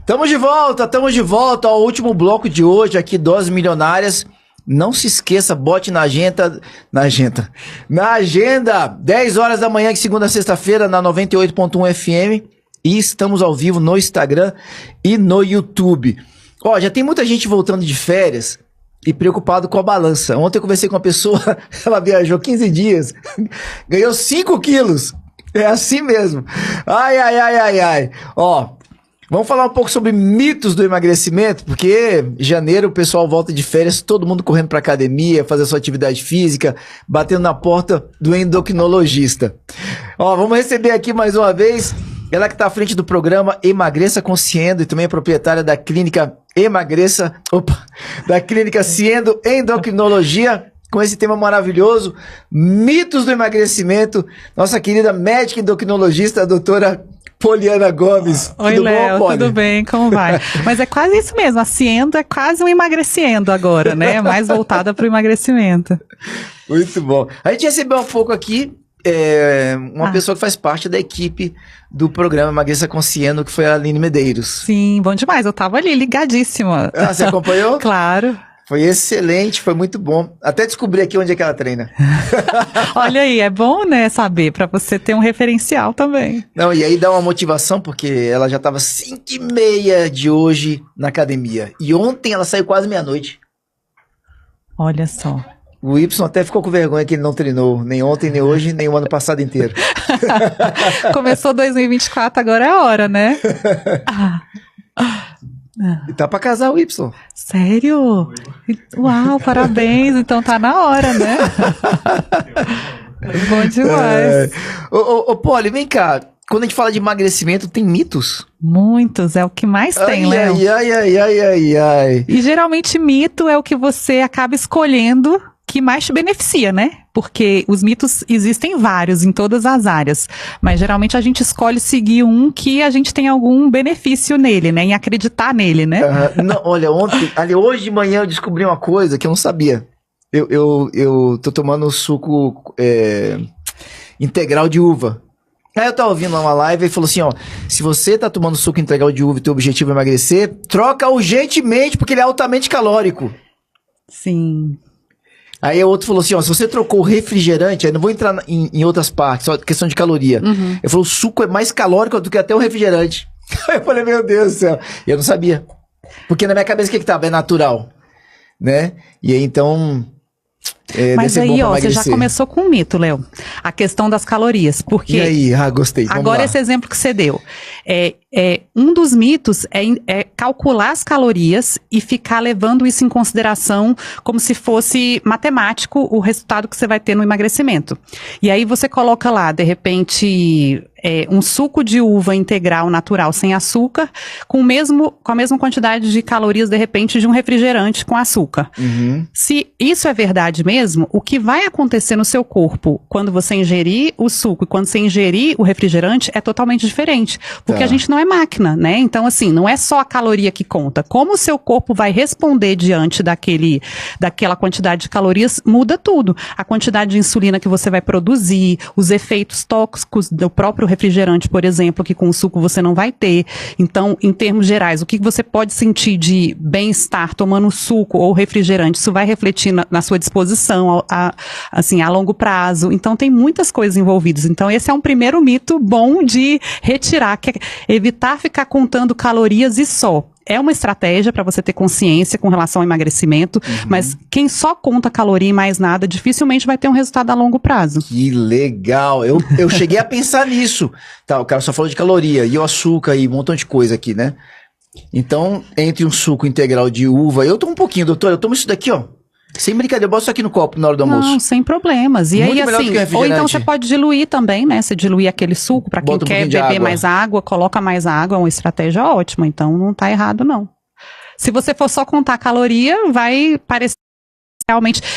Estamos de volta ao último bloco de hoje aqui, Doses Milionárias. Não se esqueça, bote na agenda, 10 horas da manhã de segunda a sexta-feira na 98.1 FM e estamos ao vivo no Instagram e no YouTube. Ó, já tem muita gente voltando de férias e preocupado com a balança. Ontem eu conversei com uma pessoa, ela viajou 15 dias, ganhou 5 quilos. É assim mesmo. Ai. Ó, vamos falar um pouco sobre mitos do emagrecimento, porque em janeiro o pessoal volta de férias, todo mundo correndo pra academia, fazer sua atividade física, batendo na porta do endocrinologista. Ó, vamos receber aqui mais uma vez ela que tá à frente do programa Emagreça com Ciendo e também é proprietária da clínica da clínica Ciendo Endocrinologia, com esse tema maravilhoso, mitos do emagrecimento, nossa querida médica endocrinologista, a doutora Poliana Gomes. Oi, Léo, tudo bem? Como vai? Mas é quase isso mesmo, a Ciendo é quase um emagrecendo agora, né? Mais voltada para o emagrecimento. Muito bom. A gente recebeu um pouco aqui uma pessoa que faz parte da equipe do programa Emagreça com Ciendo, que foi a Aline Medeiros. Sim, bom demais, eu tava ali ligadíssima. Ah, você acompanhou? Claro. Foi excelente, foi muito bom. Até descobri aqui onde é que ela treina. Olha aí, é bom, né, saber, pra você ter um referencial também. Não, e aí dá uma motivação, porque ela já tava 5h30 de hoje na academia. E ontem ela saiu quase meia-noite. Olha só. O Y até ficou com vergonha que ele não treinou, nem ontem, nem hoje, nem o ano passado inteiro. Começou 2024, agora é a hora, né? E tá pra casar o Y. Sério? Uau, parabéns. Então tá na hora, né? Bom demais. Ô, Poli, vem cá. Quando a gente fala de emagrecimento, tem mitos? Muitos, é o que mais tem, Léo. Ai. E geralmente mito é o que você acaba escolhendo que mais te beneficia, né? Porque os mitos existem vários em todas as áreas, mas geralmente a gente escolhe seguir um que a gente tem algum benefício nele, né? Em acreditar nele, né? Não, olha, hoje de manhã eu descobri uma coisa que eu não sabia. Eu tô tomando suco integral de uva. Aí eu tava ouvindo uma live e falou assim, ó, se você tá tomando suco integral de uva e teu objetivo é emagrecer, troca urgentemente porque ele é altamente calórico. Sim. Aí o outro falou assim, ó, se você trocou o refrigerante, aí não vou entrar em outras partes, só questão de caloria. Uhum. Ele falou, o suco é mais calórico do que até o refrigerante. Aí eu falei, meu Deus do céu. E eu não sabia. Porque na minha cabeça o que tava? É natural. Né? E aí então... Mas aí, ó, você já começou com um mito, Léo. A questão das calorias. Porque... E aí? Gostei. Vamos agora lá. Esse exemplo que você deu. Um dos mitos é calcular as calorias e ficar levando isso em consideração como se fosse matemático o resultado que você vai ter no emagrecimento. E aí você coloca lá, de repente... um suco de uva integral natural sem açúcar com a mesma quantidade de calorias, de repente, de um refrigerante com açúcar. Uhum. Se isso é verdade mesmo, o que vai acontecer no seu corpo quando você ingerir o suco e quando você ingerir o refrigerante é totalmente diferente. Porque a gente não é máquina, né? Então, assim, não é só a caloria que conta. Como o seu corpo vai responder diante daquela quantidade de calorias, muda tudo. A quantidade de insulina que você vai produzir, os efeitos tóxicos do próprio refrigerante, por exemplo, que com o suco você não vai ter. Então, em termos gerais, o que você pode sentir de bem-estar tomando suco ou refrigerante, isso vai refletir na sua disposição, assim, a longo prazo. Então, tem muitas coisas envolvidas. Então, esse é um primeiro mito bom de retirar, que é evitar ficar contando calorias e só. É uma estratégia para você ter consciência com relação ao emagrecimento, mas quem só conta caloria e mais nada, dificilmente vai ter um resultado a longo prazo. Que legal! Eu cheguei a pensar nisso. Tá, o cara só falou de caloria e o açúcar e um montão de coisa aqui, né? Então, entre um suco integral de uva, eu tomo um pouquinho, doutor, eu tomo isso daqui, ó. Sem brincadeira, eu boto isso aqui no copo na hora do almoço. Não, sem problemas. E muito aí, assim, ou então você pode diluir também, né? Você diluir aquele suco, para quem quer beber mais água, coloca mais água, é uma estratégia ótima. Então, não tá errado, não. Se você for só contar caloria, vai parecer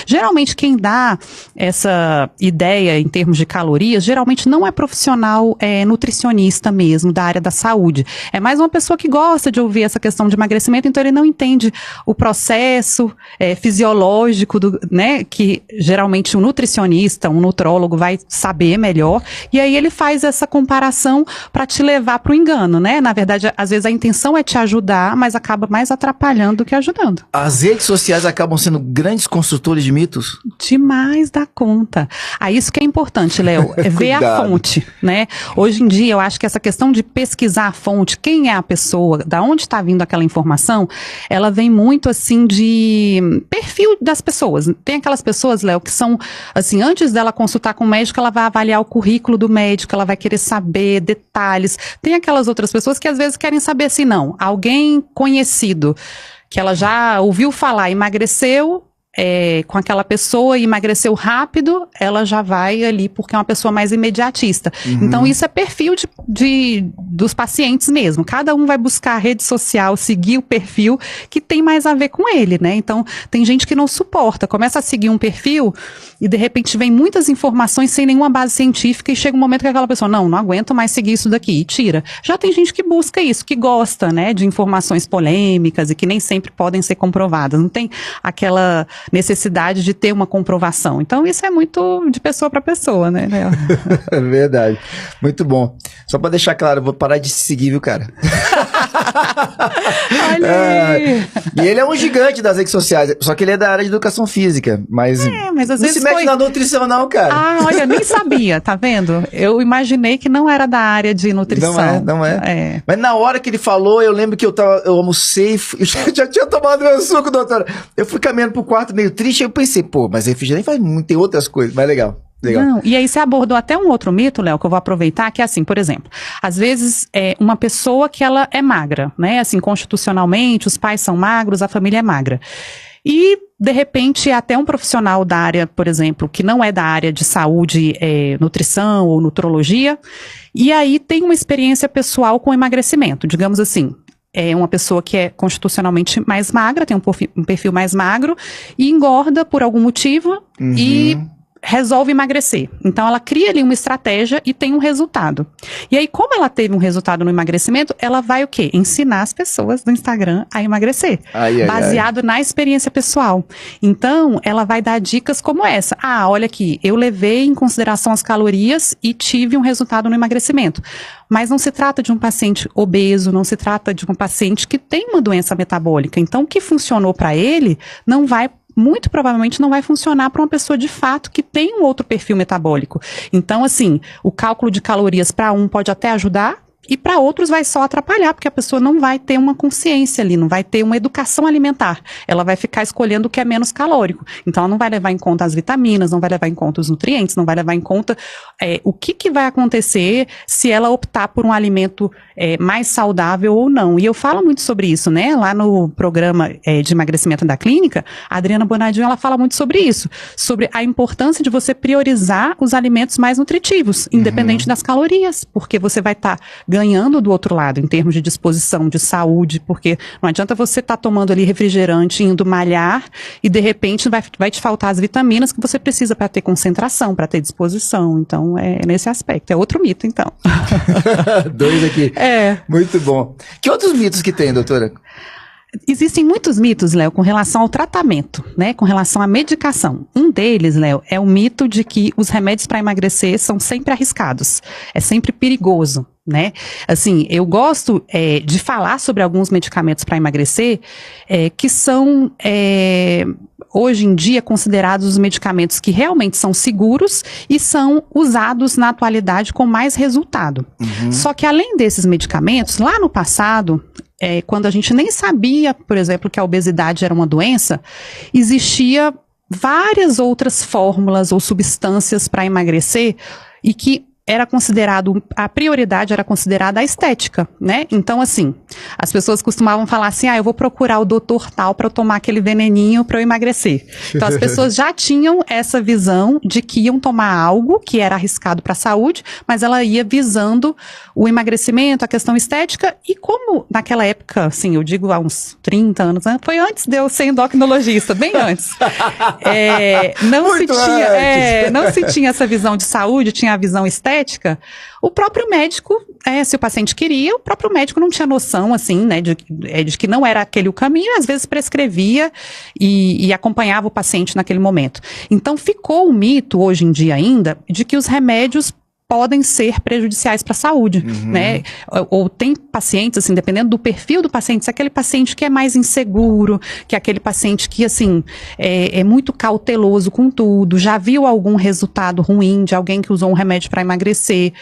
Geralmente quem dá essa ideia em termos de calorias, geralmente não é profissional nutricionista mesmo, da área da saúde. É mais uma pessoa que gosta de ouvir essa questão de emagrecimento, então ele não entende o processo fisiológico, né, que geralmente um nutricionista, um nutrólogo vai saber melhor, e aí ele faz essa comparação para te levar para o engano, né? Na verdade, às vezes a intenção é te ajudar, mas acaba mais atrapalhando do que ajudando. As redes sociais acabam sendo grandes construtores de mitos? Demais da conta. Isso que é importante, Léo, é ver a fonte, né? Hoje em dia, eu acho que essa questão de pesquisar a fonte, quem é a pessoa, da onde está vindo aquela informação, ela vem muito, assim, de perfil das pessoas. Tem aquelas pessoas, Léo, que são, assim, antes dela consultar com o médico, ela vai avaliar o currículo do médico, ela vai querer saber detalhes. Tem aquelas outras pessoas que às vezes querem saber assim, não, alguém conhecido, que ela já ouviu falar, emagreceu com aquela pessoa e emagreceu rápido, ela já vai ali porque é uma pessoa mais imediatista. Então isso é perfil dos pacientes mesmo. Cada um vai buscar a rede social, seguir o perfil que tem mais a ver com ele, né? Então tem gente que não suporta, começa a seguir um perfil e de repente vem muitas informações sem nenhuma base científica e chega um momento que aquela pessoa, não aguento mais seguir isso daqui e tira. Já tem gente que busca isso, que gosta, né, de informações polêmicas e que nem sempre podem ser comprovadas. Não tem aquela necessidade de ter uma comprovação. Então isso é muito de pessoa para pessoa, né, Léo? É verdade. Muito bom. Só para deixar claro, eu vou parar de se seguir, viu, cara? Olha aí. E ele é um gigante das redes sociais, só que ele é da área de educação física, mas mas às não vezes se mete na nutrição não, cara. Olha, nem sabia, tá vendo? Eu imaginei que não era da área de nutrição. Não é. Mas na hora que ele falou, eu lembro que eu almocei, eu já tinha tomado meu suco, doutora. Eu fui caminhando pro quarto meio triste, eu pensei, mas refrigerante faz muito, tem outras coisas, mas legal. Não, e aí você abordou até um outro mito, Léo, que eu vou aproveitar, que é assim, por exemplo, às vezes uma pessoa que ela é magra, né, assim, constitucionalmente, os pais são magros, a família é magra. E, de repente, até um profissional da área, por exemplo, que não é da área de saúde, nutrição ou nutrologia, e aí tem uma experiência pessoal com emagrecimento, digamos assim. É uma pessoa que é constitucionalmente mais magra, tem um perfil mais magro, e engorda por algum motivo e resolve emagrecer. Então ela cria ali uma estratégia e tem um resultado. E aí, como ela teve um resultado no emagrecimento, ela vai o quê? Ensinar as pessoas do Instagram a emagrecer. Baseado na experiência pessoal. Então, ela vai dar dicas como essa. Olha aqui, eu levei em consideração as calorias e tive um resultado no emagrecimento. Mas não se trata de um paciente obeso, não se trata de um paciente que tem uma doença metabólica. Então, o que funcionou para ele muito provavelmente não vai funcionar para uma pessoa de fato que tem um outro perfil metabólico. Então, assim, o cálculo de calorias para um pode até ajudar e para outros vai só atrapalhar, porque a pessoa não vai ter uma consciência ali, não vai ter uma educação alimentar. Ela vai ficar escolhendo o que é menos calórico. Então, ela não vai levar em conta as vitaminas, não vai levar em conta os nutrientes, não vai levar em conta o que vai acontecer se ela optar por um alimento mais saudável ou não. E eu falo muito sobre isso, né? Lá no programa de emagrecimento da clínica, a Adriana Bonadinho, ela fala muito sobre isso, sobre a importância de você priorizar os alimentos mais nutritivos, independente das calorias, porque você vai estar ganhando do outro lado, em termos de disposição, de saúde, porque não adianta você estar tomando ali refrigerante, indo malhar, e de repente vai te faltar as vitaminas que você precisa para ter concentração, para ter disposição. Então, é nesse aspecto. É outro mito, então. Dois aqui. Muito bom. Que outros mitos que tem, doutora? Existem muitos mitos, Léo, com relação ao tratamento, né, com relação à medicação. Um deles, Léo, é o mito de que os remédios para emagrecer são sempre arriscados, é sempre perigoso, né? Assim, eu gosto de falar sobre alguns medicamentos para emagrecer que são hoje em dia considerados os medicamentos que realmente são seguros e são usados na atualidade com mais resultado. Só que além desses medicamentos, lá no passado, quando a gente nem sabia, por exemplo, que a obesidade era uma doença, existia várias outras fórmulas ou substâncias para emagrecer e que era considerado, a prioridade era considerada a estética, né? Então, assim, as pessoas costumavam falar assim, eu vou procurar o doutor tal para eu tomar aquele veneninho para eu emagrecer. Então, as pessoas já tinham essa visão de que iam tomar algo que era arriscado para a saúde, mas ela ia visando o emagrecimento, a questão estética, e como naquela época, assim, eu digo há uns 30 anos, né? Foi antes de eu ser endocrinologista, bem antes. Não se tinha essa visão de saúde, tinha a visão estética. O próprio médico, se o paciente queria, o próprio médico não tinha noção, assim, né, de que não era aquele o caminho, às vezes prescrevia e acompanhava o paciente naquele momento. Então, ficou o mito, hoje em dia ainda, de que os remédios podem ser prejudiciais para a saúde, né? Ou tem pacientes, assim, dependendo do perfil do paciente, se é aquele paciente que é mais inseguro, que é aquele paciente que, assim, é muito cauteloso com tudo, já viu algum resultado ruim de alguém que usou um remédio para emagrecer,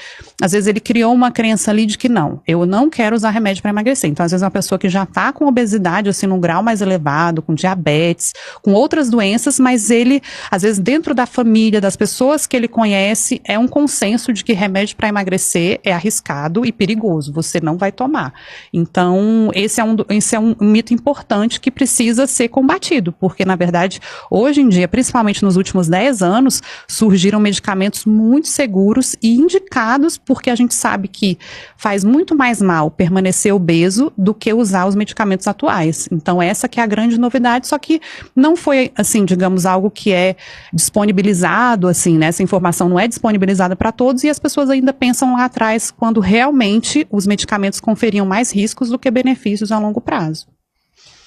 às vezes ele criou uma crença ali de que não, eu não quero usar remédio para emagrecer. Então, às vezes, uma pessoa que já está com obesidade, assim, num grau mais elevado, com diabetes, com outras doenças, mas ele, às vezes, dentro da família, das pessoas que ele conhece, é um consenso de que remédio para emagrecer é arriscado e perigoso, você não vai tomar. Então, esse é um mito importante que precisa ser combatido, porque, na verdade, hoje em dia, principalmente nos últimos 10 anos, surgiram medicamentos muito seguros e indicados, porque a gente sabe que faz muito mais mal permanecer obeso do que usar os medicamentos atuais. Então, essa que é a grande novidade, só que não foi, assim, digamos, algo que é disponibilizado, assim, né? Essa informação não é disponibilizada para todos, e as pessoas ainda pensam lá atrás quando realmente os medicamentos conferiam mais riscos do que benefícios a longo prazo.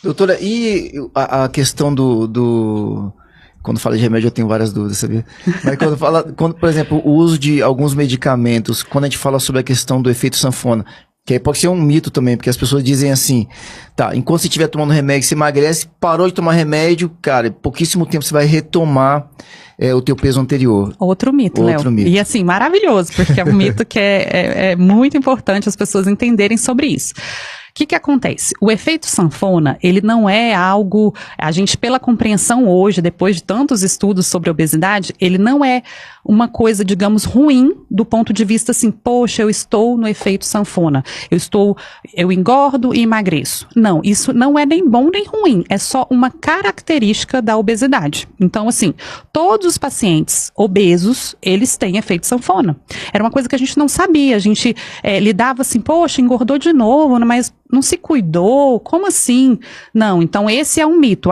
Doutora, e a questão quando fala de remédio eu tenho várias dúvidas, sabia? Mas por exemplo, o uso de alguns medicamentos, quando a gente fala sobre a questão do efeito sanfona, que aí pode ser um mito também, porque as pessoas dizem assim, enquanto você estiver tomando remédio, você emagrece, parou de tomar remédio, cara, em pouquíssimo tempo você vai retomar o teu peso anterior. Outro mito, Léo. E assim, maravilhoso, porque é um mito que é muito importante as pessoas entenderem sobre isso. O que acontece? O efeito sanfona, ele não é algo, a gente pela compreensão hoje, depois de tantos estudos sobre obesidade, ele não é uma coisa, digamos, ruim do ponto de vista assim, poxa, eu estou no efeito sanfona, eu engordo e emagreço. Não, isso não é nem bom nem ruim, é só uma característica da obesidade. Então, assim, todos os pacientes obesos, eles têm efeito sanfona. Era uma coisa que a gente não sabia, a gente lidava assim, poxa, engordou de novo, mas não se cuidou, como assim? Não, então esse é um mito.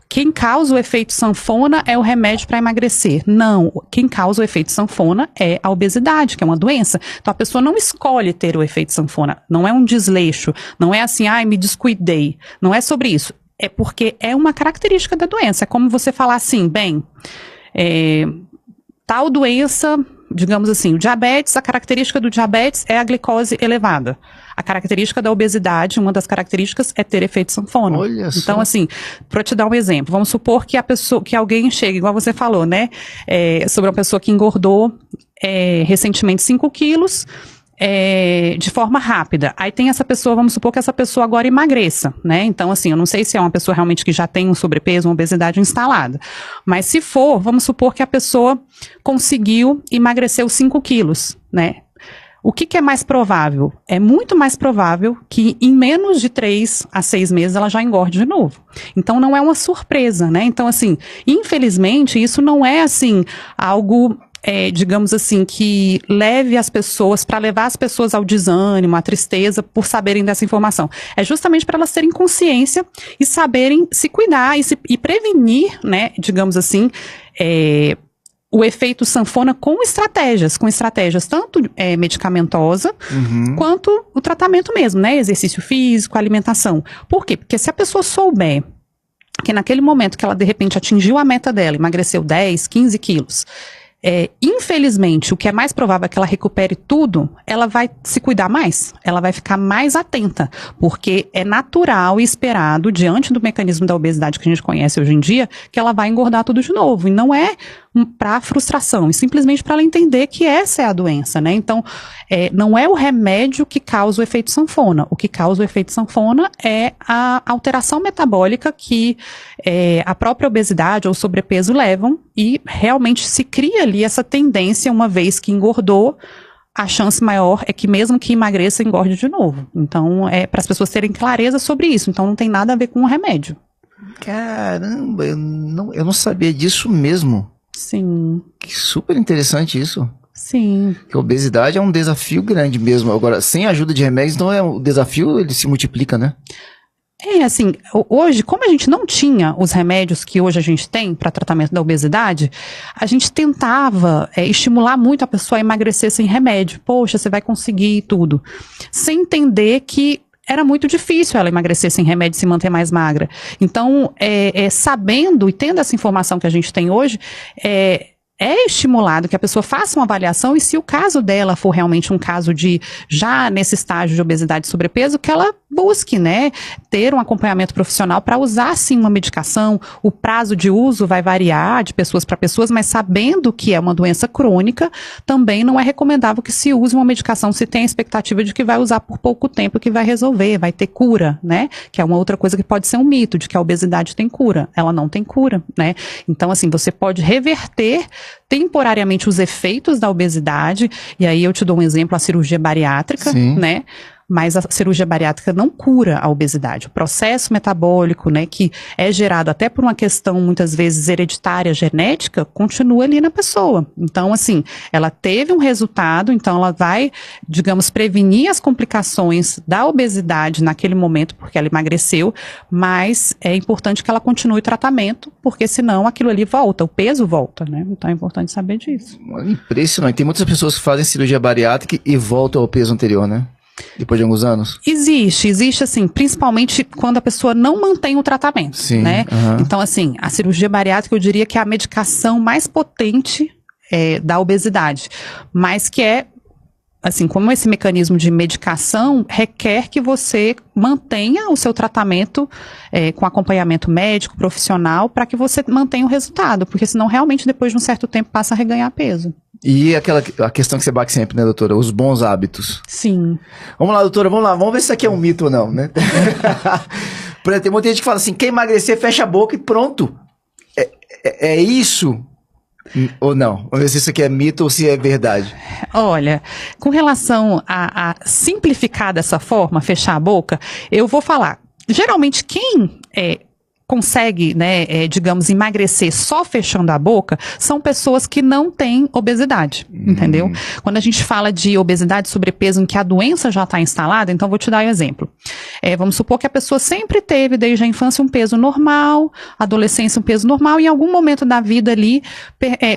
Quem causa o efeito sanfona é o remédio para emagrecer. Não, quem causa o efeito sanfona é a obesidade, que é uma doença. Então a pessoa não escolhe ter o efeito sanfona, não é um desleixo, não é assim, me descuidei. Não é sobre isso, é porque é uma característica da doença. É como você falar assim, tal doença, digamos assim, o diabetes, a característica do diabetes é a glicose elevada. A característica da obesidade, uma das características é ter efeito sanfona. Olha só. Então, assim, para te dar um exemplo, vamos supor que alguém chega, igual você falou, né, sobre uma pessoa que engordou recentemente 5 quilos, de forma rápida. Aí tem essa pessoa, vamos supor que essa pessoa agora emagreça, né? Então, assim, eu não sei se é uma pessoa realmente que já tem um sobrepeso, uma obesidade instalada. Mas se for, vamos supor que a pessoa conseguiu emagrecer os 5 quilos, né? O que é mais provável? É muito mais provável que em menos de 3 a 6 meses ela já engorde de novo. Então não é uma surpresa, né? Então, assim, infelizmente, isso não é, assim, algo, digamos assim, que leve as pessoas, para levar as pessoas ao desânimo, à tristeza, por saberem dessa informação. É justamente para elas terem consciência e saberem se cuidar e prevenir, né, digamos assim, o efeito sanfona com estratégias tanto medicamentosa, quanto o tratamento mesmo, né? Exercício físico, alimentação. Por quê? Porque se a pessoa souber que naquele momento que ela de repente atingiu a meta dela, emagreceu 10, 15 quilos, infelizmente, o que é mais provável é que ela recupere tudo, ela vai se cuidar mais, ela vai ficar mais atenta, porque é natural e esperado, diante do mecanismo da obesidade que a gente conhece hoje em dia, que ela vai engordar tudo de novo, e não é para frustração, e simplesmente para ela entender que essa é a doença, né? Então, não é o remédio que causa o efeito sanfona, o que causa o efeito sanfona é a alteração metabólica que a própria obesidade ou sobrepeso levam, e realmente se cria ali essa tendência, uma vez que engordou, a chance maior é que mesmo que emagreça, engorde de novo. Então, é para as pessoas terem clareza sobre isso. Então, não tem nada a ver com o remédio. Caramba, eu não sabia disso mesmo. Sim. Que super interessante isso. Sim. Que a obesidade é um desafio grande mesmo. Agora, sem a ajuda de remédios, então o desafio ele se multiplica, né? Assim, hoje, como a gente não tinha os remédios que hoje a gente tem para tratamento da obesidade, a gente tentava estimular muito a pessoa a emagrecer sem remédio. Poxa, você vai conseguir tudo. Sem entender que era muito difícil ela emagrecer sem remédio e se manter mais magra. Então, sabendo e tendo essa informação que a gente tem hoje, é estimulado que a pessoa faça uma avaliação e se o caso dela for realmente um caso de, já nesse estágio de obesidade e sobrepeso, que ela busque, né, ter um acompanhamento profissional para usar, sim, uma medicação. O prazo de uso vai variar de pessoas para pessoas, mas sabendo que é uma doença crônica, também não é recomendável que se use uma medicação se tem a expectativa de que vai usar por pouco tempo, que vai resolver, vai ter cura, né, que é uma outra coisa que pode ser um mito, de que a obesidade tem cura. Ela não tem cura, né. Então, assim, você pode reverter temporariamente os efeitos da obesidade, e aí eu te dou um exemplo, a cirurgia bariátrica, sim, né? Mas a cirurgia bariátrica não cura a obesidade. O processo metabólico, né, que é gerado até por uma questão, muitas vezes, hereditária, genética, continua ali na pessoa. Então, assim, ela teve um resultado, então ela vai, digamos, prevenir as complicações da obesidade naquele momento, porque ela emagreceu, mas é importante que ela continue o tratamento, porque senão aquilo ali volta, o peso volta, né? Então é importante saber disso. Impressionante. Tem muitas pessoas que fazem cirurgia bariátrica e voltam ao peso anterior, né? Depois de alguns anos? Existe assim, principalmente quando a pessoa não mantém o tratamento, sim, né? Então, assim, a cirurgia bariátrica eu diria que é a medicação mais potente da obesidade, mas que assim, como esse mecanismo de medicação requer que você mantenha o seu tratamento com acompanhamento médico, profissional, para que você mantenha o resultado, porque senão realmente depois de um certo tempo passa a reganhar peso. E a questão que você bate sempre, né, doutora? Os bons hábitos. Sim. Vamos lá, doutora, vamos ver se isso aqui é um mito ou não, né? Tem muita gente que fala assim, quer emagrecer, fecha a boca e pronto. É isso? Ou não? Vamos ver se isso aqui é mito ou se é verdade. Olha, com relação a simplificar dessa forma, fechar a boca, eu vou falar. Geralmente quem consegue, né, digamos, emagrecer só fechando a boca, são pessoas que não têm obesidade, entendeu? Quando a gente fala de obesidade, sobrepeso, em que a doença já está instalada, então vou te dar um exemplo. Vamos supor que a pessoa sempre teve, desde a infância, um peso normal, adolescência um peso normal, e em algum momento da vida ali,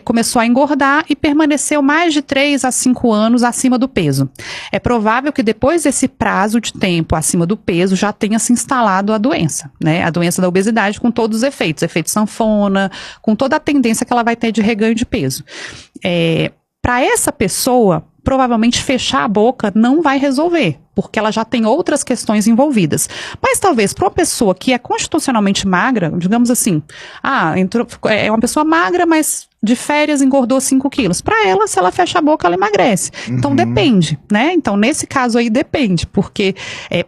começou a engordar e permaneceu mais de 3 a 5 anos acima do peso. É provável que depois desse prazo de tempo acima do peso, já tenha se instalado a doença, né? A doença da obesidade, com todos os efeitos, efeito sanfona, com toda a tendência que ela vai ter de reganho de peso. Para essa pessoa, provavelmente fechar a boca não vai resolver, porque ela já tem outras questões envolvidas. Mas talvez para uma pessoa que é constitucionalmente magra, digamos assim, é uma pessoa magra, mas de férias engordou 5 quilos. Para ela, se ela fecha a boca, ela emagrece. Então depende, né? Então nesse caso aí depende, porque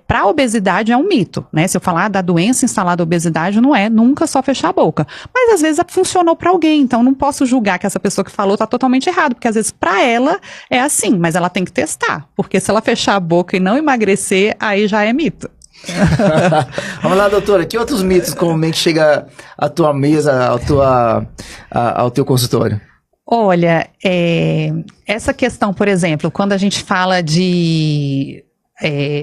para a obesidade é um mito, né? Se eu falar da doença instalada obesidade, não é nunca só fechar a boca. Mas às vezes funcionou para alguém, então não posso julgar que essa pessoa que falou está totalmente errado, porque às vezes para ela é assim, mas ela tem que testar, porque se ela fechar a boca e não emagrecer, aí já é mito. Vamos lá, doutora, que outros mitos comumente chegam à tua mesa, ao teu consultório? Olha, essa questão, por exemplo, quando a gente fala de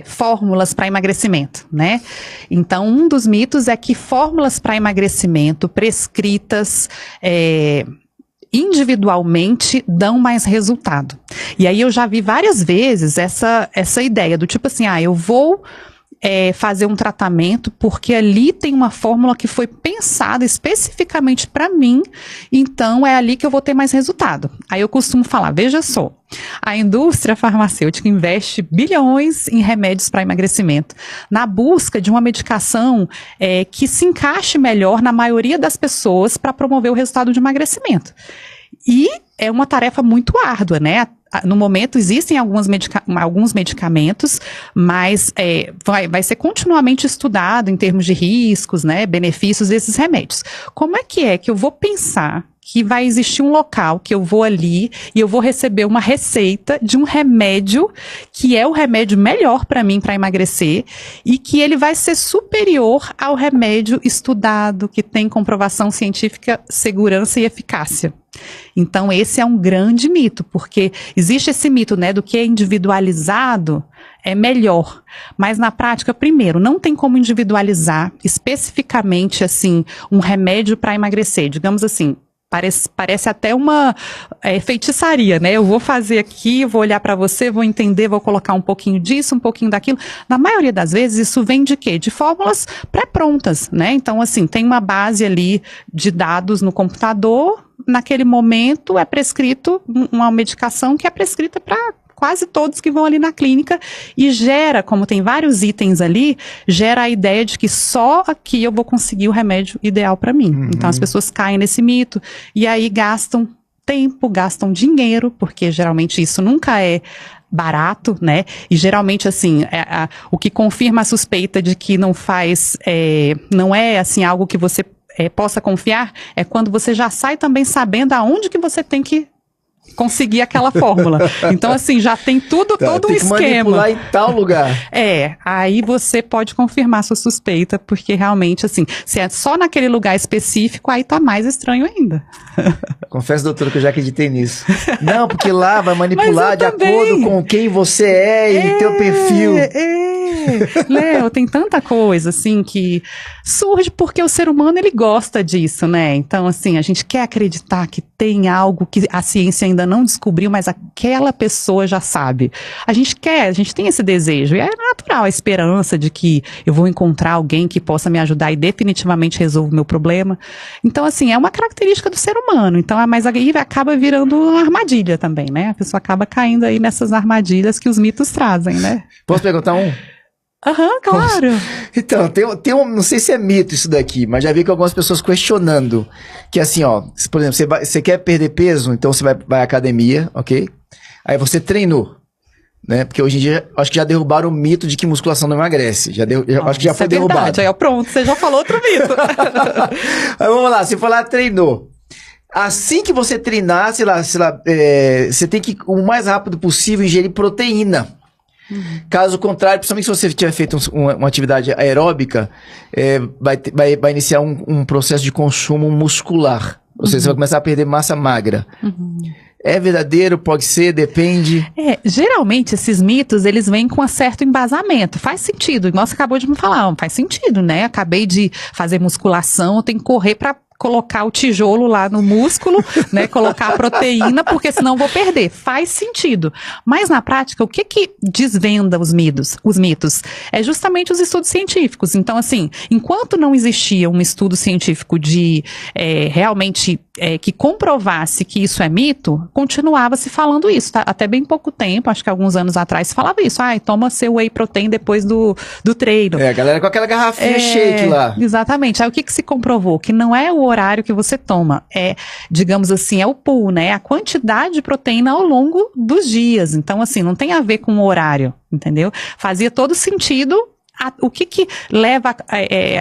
fórmulas para emagrecimento, né? Então, um dos mitos é que fórmulas para emagrecimento prescritas individualmente dão mais resultado. E aí eu já vi várias vezes essa ideia do tipo assim, eu vou fazer um tratamento porque ali tem uma fórmula que foi pensada especificamente para mim, então é ali que eu vou ter mais resultado. Aí eu costumo falar, veja só, a indústria farmacêutica investe bilhões em remédios para emagrecimento, na busca de uma medicação que se encaixe melhor na maioria das pessoas para promover o resultado de emagrecimento. E é uma tarefa muito árdua, né? No momento existem alguns medicamentos, mas vai ser continuamente estudado em termos de riscos, né, benefícios desses remédios. Como é que eu vou pensar que vai existir um local que eu vou ali e eu vou receber uma receita de um remédio que é o remédio melhor para mim para emagrecer e que ele vai ser superior ao remédio estudado, que tem comprovação científica, segurança e eficácia. Então esse é um grande mito, porque existe esse mito, né, do que é individualizado é melhor, mas na prática, primeiro, não tem como individualizar especificamente assim um remédio para emagrecer, digamos assim. Parece até uma feitiçaria, né? Eu vou fazer aqui, vou olhar para você, vou entender, vou colocar um pouquinho disso, um pouquinho daquilo. Na maioria das vezes, isso vem de quê? De fórmulas pré-prontas, né? Então, assim, tem uma base ali de dados no computador, naquele momento é prescrito uma medicação que é prescrita para quase todos que vão ali na clínica e gera, como tem vários itens ali, gera a ideia de que só aqui eu vou conseguir o remédio ideal para mim. Uhum. Então as pessoas caem nesse mito e aí gastam tempo, gastam dinheiro, porque geralmente isso nunca é barato, né? E geralmente, assim, o que confirma a suspeita de que não é, assim, algo que você possa confiar, é quando você já sai também sabendo aonde que você tem que conseguir aquela fórmula. Então, assim, já tem todo um esquema. Manipular em tal lugar. Aí você pode confirmar sua suspeita, porque realmente, assim, se é só naquele lugar específico, aí tá mais estranho ainda. Confesso, doutora, que eu já acreditei nisso. Não, porque lá vai manipular de acordo com quem você é e teu perfil. Léo, tem tanta coisa, assim, que surge porque o ser humano, ele gosta disso, né? Então, assim, a gente quer acreditar que tem algo que a ciência ainda não descobriu, mas aquela pessoa já sabe. A gente tem esse desejo, e é natural a esperança de que eu vou encontrar alguém que possa me ajudar e definitivamente resolva o meu problema. Então, assim, é uma característica do ser humano. Então, mas aí acaba virando uma armadilha também, né? A pessoa acaba caindo aí nessas armadilhas que os mitos trazem, né? Posso perguntar um? Aham, claro. Então, tem um, não sei se é mito isso daqui, mas já vi que algumas pessoas questionando, que assim, ó, por exemplo, você quer perder peso, então você vai à academia, ok? Aí você treinou, né? Porque hoje em dia, acho que já derrubaram o mito de que musculação não emagrece, acho que já foi derrubado. Aí, pronto, você já falou outro mito. Aí vamos lá, você foi lá, treinou. Assim que você treinar, você tem que, o mais rápido possível, ingerir proteína. Caso contrário, principalmente se você tiver feito uma atividade aeróbica, vai iniciar um processo de consumo muscular. Ou seja, você vai começar a perder massa magra. É verdadeiro? Pode ser? Depende? Geralmente esses mitos, eles vêm com um certo embasamento. Faz sentido. Nossa, acabou de me falar. Faz sentido, né? Acabei de fazer musculação, eu tenho que correr para colocar o tijolo lá no músculo, né, colocar a proteína, porque senão vou perder. Faz sentido. Mas na prática, o que desvenda os mitos? É justamente os estudos científicos. Então, assim, enquanto não existia um estudo científico de realmente que comprovasse que isso é mito, continuava se falando isso. Tá? Até bem pouco tempo, acho que alguns anos atrás, se falava isso. Toma seu whey protein depois do treino. A galera com aquela garrafinha shake lá. Exatamente. Aí o que se comprovou? Que não é o horário que você toma, digamos assim, é o pool, né? A quantidade de proteína ao longo dos dias. Então, assim, não tem a ver com o horário, entendeu? Fazia todo sentido. O que leva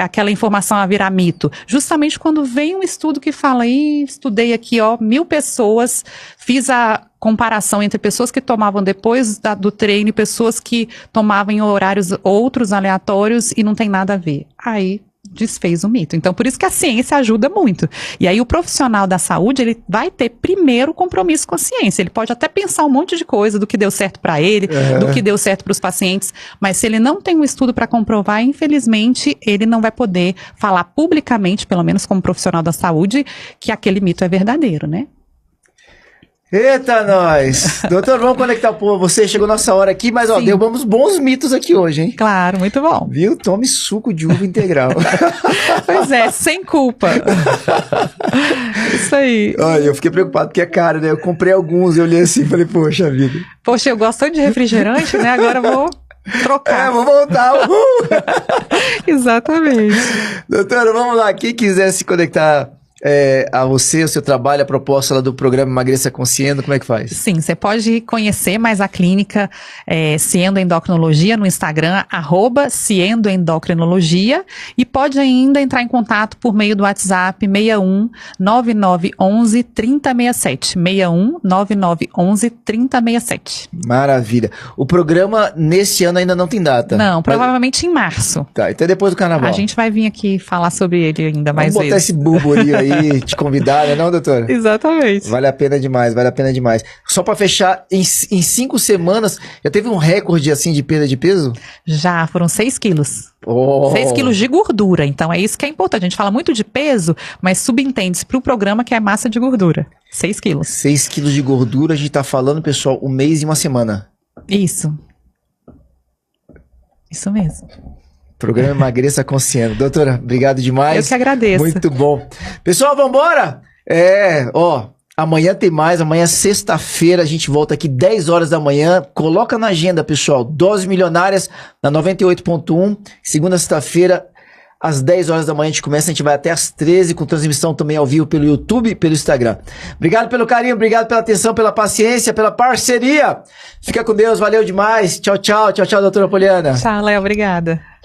aquela informação a virar mito? Justamente quando vem um estudo que fala, estudei aqui, 1.000 pessoas, fiz a comparação entre pessoas que tomavam depois do treino e pessoas que tomavam em horários outros aleatórios e não tem nada a ver. Aí desfez o mito. Então, por isso que a ciência ajuda muito. E aí o profissional da saúde, ele vai ter primeiro compromisso com a ciência. Ele pode até pensar um monte de coisa do que deu certo para ele, do que deu certo para os pacientes, mas se ele não tem um estudo para comprovar, infelizmente, ele não vai poder falar publicamente, pelo menos como profissional da saúde, que aquele mito é verdadeiro, né? Eita, nós! Doutor, vamos conectar o povo. Você chegou nossa hora aqui, mas derrubamos bons mitos aqui hoje, hein? Claro, muito bom. Viu? Tome suco de uva integral. Pois é, sem culpa. Isso aí. Olha, eu fiquei preocupado porque é caro, né? Eu comprei alguns, eu olhei assim e falei, poxa vida. Poxa, eu gosto tanto de refrigerante, né? Agora eu vou trocar. Vou voltar. Uhul. Exatamente. Doutora, vamos lá. Quem quiser se conectar a você, o seu trabalho, a proposta lá do programa Emagreça Consciente, como é que faz? Sim, você pode conhecer mais a clínica Ciendo Endocrinologia no Instagram, @ciendoendocrinologia, e pode ainda entrar em contato por meio do WhatsApp 61 9911 3067. 61 9911 3067. Maravilha. O programa nesse ano ainda não tem data. Não, provavelmente em março. Tá, então depois do carnaval. A gente vai vir aqui falar sobre ele ainda mais Vamos botar vezes. esse burburinho aí, te convidar, né, não, doutora? Exatamente. Vale a pena demais, vale a pena demais. Só pra fechar, em 5 semanas, já teve um recorde assim de perda de peso? Já, foram 6 quilos. Oh. 6 quilos de gordura, então é isso que é importante. A gente fala muito de peso, mas subentende-se para o programa que é massa de gordura. 6 quilos. 6 quilos de gordura, a gente tá falando, pessoal, 1 mês e 1 semana. Isso. Isso mesmo. Programa Emagreça Consciente. Doutora, obrigado demais. Eu que agradeço. Muito bom. Pessoal, vambora? Amanhã tem mais, amanhã é sexta-feira, a gente volta aqui 10 horas da manhã. Coloca na agenda, pessoal, Doses Milionárias na 98.1, segunda sexta-feira, às 10 horas da manhã a gente começa, a gente vai até às 13, com transmissão também ao vivo pelo YouTube e pelo Instagram. Obrigado pelo carinho, obrigado pela atenção, pela paciência, pela parceria. Fica com Deus, valeu demais. Tchau, tchau, tchau, tchau, doutora Poliana. Tchau, Léo, obrigada.